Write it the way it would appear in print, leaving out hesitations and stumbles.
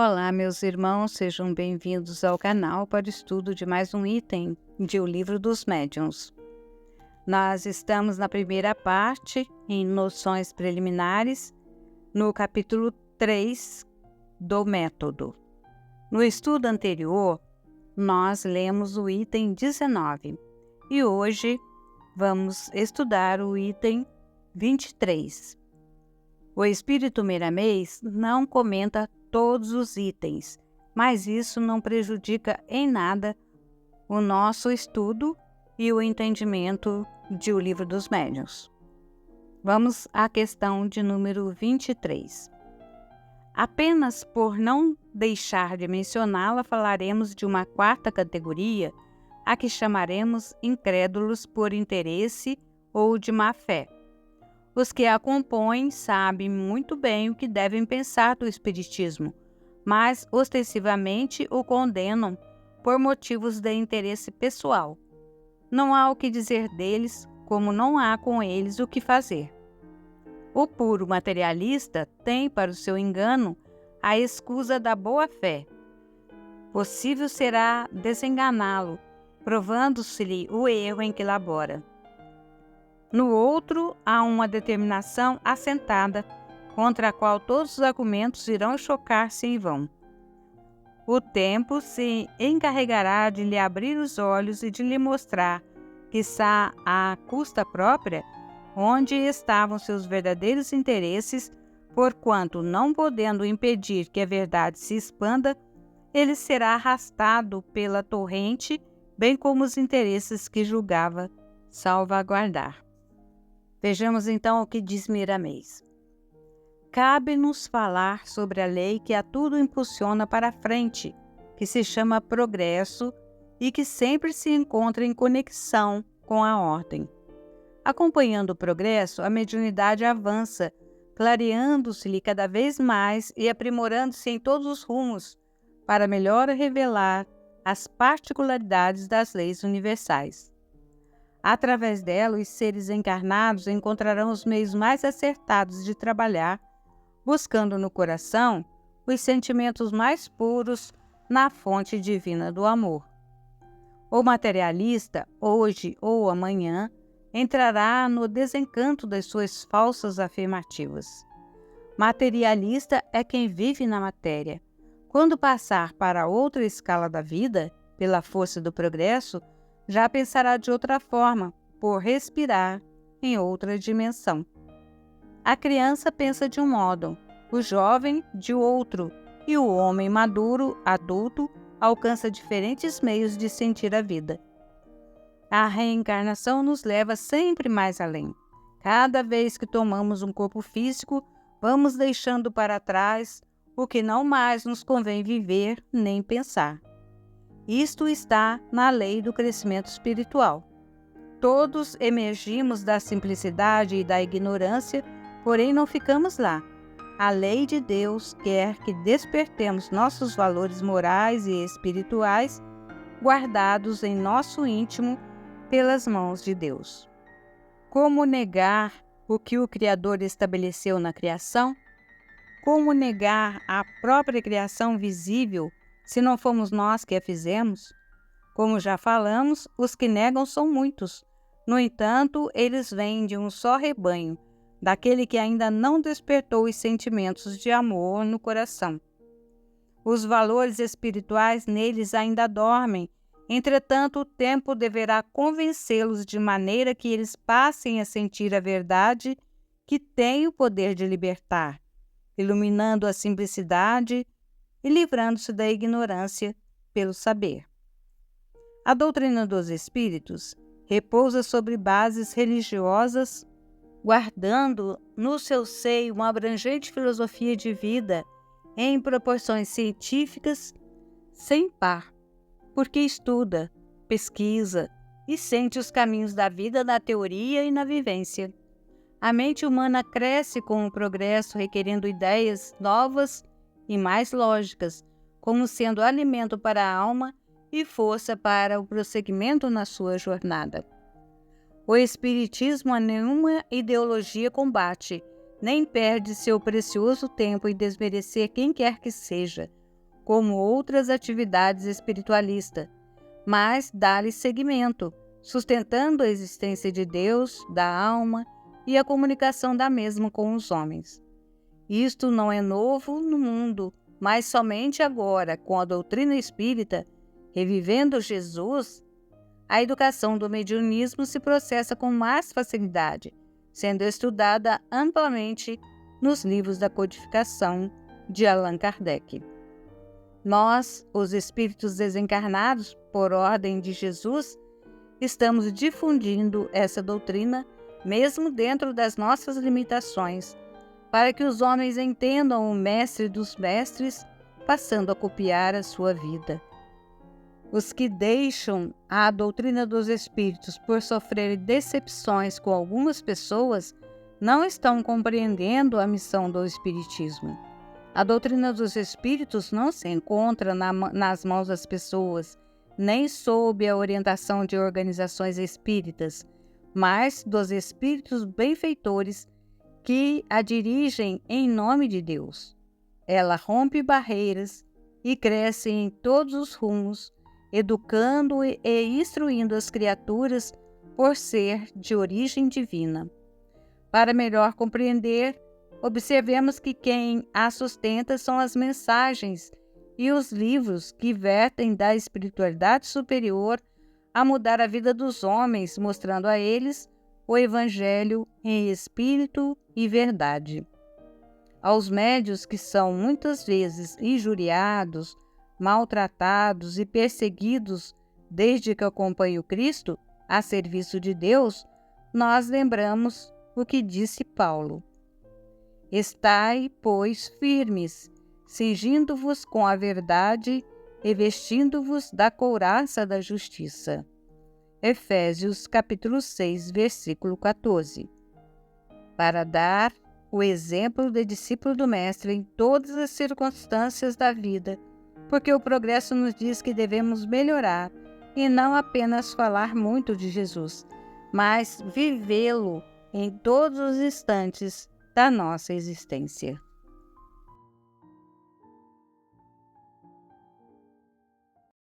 Olá, meus irmãos, sejam bem-vindos ao canal para o estudo de mais um item de O Livro dos Médiuns. Nós estamos na primeira parte, em noções preliminares, no capítulo 3 do método. No estudo anterior, nós lemos o item 19 e hoje vamos estudar o item 23. O Espírito Meramês não comenta todos os itens, mas isso não prejudica em nada o nosso estudo e o entendimento de O Livro dos Médiuns. Vamos à questão de número 23. Apenas por não deixar de mencioná-la, falaremos de uma quarta categoria, a que chamaremos incrédulos por interesse ou de má fé. Os que a compõem sabem muito bem o que devem pensar do Espiritismo, mas ostensivamente o condenam por motivos de interesse pessoal. Não há o que dizer deles, como não há com eles o que fazer. O puro materialista tem para o seu engano a escusa da boa-fé. Possível será desenganá-lo, provando-se-lhe o erro em que labora. No outro, há uma determinação assentada, contra a qual todos os argumentos irão chocar-se em vão. O tempo se encarregará de lhe abrir os olhos e de lhe mostrar, quiçá à custa própria, onde estavam seus verdadeiros interesses, porquanto, não podendo impedir que a verdade se expanda, ele será arrastado pela torrente, bem como os interesses que julgava salvaguardar. Vejamos então o que diz Meramês. Cabe-nos falar sobre a lei que a tudo impulsiona para a frente, que se chama progresso e que sempre se encontra em conexão com a ordem. Acompanhando o progresso, a mediunidade avança, clareando-se-lhe cada vez mais e aprimorando-se em todos os rumos, para melhor revelar as particularidades das leis universais. Através dela, os seres encarnados encontrarão os meios mais acertados de trabalhar, buscando no coração os sentimentos mais puros na fonte divina do amor. O materialista, hoje ou amanhã, entrará no desencanto das suas falsas afirmativas. Materialista é quem vive na matéria. Quando passar para outra escala da vida, pela força do progresso, já pensará de outra forma, por respirar em outra dimensão. A criança pensa de um modo, o jovem de outro, e o homem maduro, adulto, alcança diferentes meios de sentir a vida. A reencarnação nos leva sempre mais além. Cada vez que tomamos um corpo físico, vamos deixando para trás o que não mais nos convém viver nem pensar. Isto está na lei do crescimento espiritual. Todos emergimos da simplicidade e da ignorância, porém não ficamos lá. A lei de Deus quer que despertemos nossos valores morais e espirituais, guardados em nosso íntimo pelas mãos de Deus. Como negar o que o Criador estabeleceu na criação? Como negar a própria criação visível, se não fomos nós que a fizemos? Como já falamos, os que negam são muitos. No entanto, eles vêm de um só rebanho, daquele que ainda não despertou os sentimentos de amor no coração. Os valores espirituais neles ainda dormem, entretanto o tempo deverá convencê-los de maneira que eles passem a sentir a verdade que tem o poder de libertar, iluminando a simplicidade e livrando-se da ignorância pelo saber. A doutrina dos espíritos repousa sobre bases religiosas, guardando no seu seio uma abrangente filosofia de vida em proporções científicas sem par, porque estuda, pesquisa e sente os caminhos da vida na teoria e na vivência. A mente humana cresce com o progresso, requerendo ideias novas e mais lógicas, como sendo alimento para a alma e força para o prosseguimento na sua jornada. O Espiritismo a nenhuma ideologia combate, nem perde seu precioso tempo em desmerecer quem quer que seja, como outras atividades espiritualistas, mas dá-lhe seguimento, sustentando a existência de Deus, da alma e a comunicação da mesma com os homens. Isto não é novo no mundo, mas somente agora, com a doutrina espírita, revivendo Jesus, a educação do mediunismo se processa com mais facilidade, sendo estudada amplamente nos livros da codificação de Allan Kardec. Nós, os espíritos desencarnados, por ordem de Jesus, estamos difundindo essa doutrina, mesmo dentro das nossas limitações, para que os homens entendam o mestre dos mestres, passando a copiar a sua vida. Os que deixam a doutrina dos espíritos por sofrer decepções com algumas pessoas não estão compreendendo a missão do espiritismo. A doutrina dos espíritos não se encontra nas mãos das pessoas, nem sob a orientação de organizações espíritas, mas dos espíritos benfeitores que a dirigem em nome de Deus. Ela rompe barreiras e cresce em todos os rumos, educando e instruindo as criaturas por ser de origem divina. Para melhor compreender, observemos que quem a sustenta são as mensagens e os livros que vertem da espiritualidade superior a mudar a vida dos homens, mostrando a eles o Evangelho em espírito e verdade. Aos médios que são muitas vezes injuriados, maltratados e perseguidos desde que acompanham Cristo a serviço de Deus, nós lembramos o que disse Paulo: Estai, pois, firmes, cingindo-vos com a verdade e vestindo-vos da couraça da justiça. Efésios capítulo 6, versículo 14. Para dar o exemplo de discípulo do Mestre em todas as circunstâncias da vida, porque o progresso nos diz que devemos melhorar e não apenas falar muito de Jesus, mas vivê-lo em todos os instantes da nossa existência.